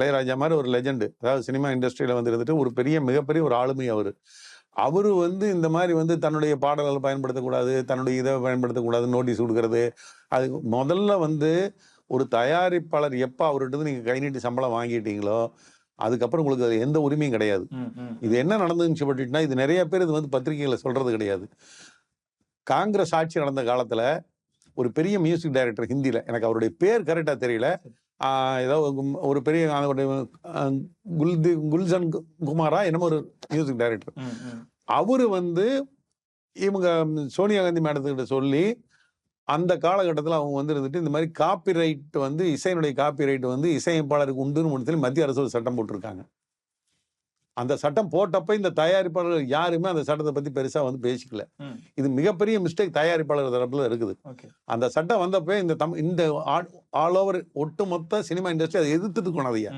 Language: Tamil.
இளையராஜா மாதிரி ஒரு லெஜெண்ட், அதாவது சினிமா இண்டஸ்ட்ரியில வந்து இருந்துட்டு ஒரு மிகப்பெரிய ஒரு ஆளுமை அவரு. அவரு வந்து இந்த மாதிரி வந்து தன்னுடைய பாடல்களை பயன்படுத்தக்கூடாது, தன்னுடைய இதை பயன்படுத்தக்கூடாது, நோட்டீஸ் கொடுக்கறது. அது முதல்ல வந்து ஒரு தயாரிப்பாளர் எப்ப அவர்கிட்ட நீங்க கை நீட்டி சம்பளம் வாங்கிட்டீங்களோ, அதுக்கப்புறம் உங்களுக்கு அது எந்த உரிமையும் கிடையாது. இது என்ன நடந்துச்சு பட்டுனா, இது நிறைய பேர் இது வந்து பத்திரிகைகளை சொல்றது கிடையாது. காங்கிரஸ் ஆட்சி நடந்த காலத்துல ஒரு பெரிய மியூசிக் டைரக்டர் ஹிந்தியில, எனக்கு அவருடைய பேர் கரெக்டா தெரியல. ஏதோ ஒரு பெரிய குல்சன் குமாரா என்னமோ ஒரு மியூசிக் டைரக்டர். அவரு வந்து இவங்க சோனியா காந்தி மேடத்துக்கிட்ட சொல்லி, அந்த காலகட்டத்தில் அவங்க வந்து இருந்துட்டு இந்த மாதிரி காப்பிரைட் வந்து இசையினுடைய காப்பிரைட் வந்து இசையமைப்பாளருக்கு உண்டுன்னு சொல்லி மத்திய அரசு ஒரு சட்டம் போட்டிருக்காங்க. அந்த சட்டம் போட்டப்ப இந்த தயாரிப்பாளர்கள் யாருமே அந்த சட்டத்தை பத்தி பெருசா வந்து பேசிக்கல. இது மிகப்பெரிய மிஸ்டேக் தயாரிப்பாளர் தரப்புல இருக்குது. அந்த சட்டம் வந்தப்ப இந்த ஆல் ஓவர் ஒட்டுமொத்த சினிமா இண்டஸ்ட்ரி அதை எதிர்த்துட்டு போனதையா.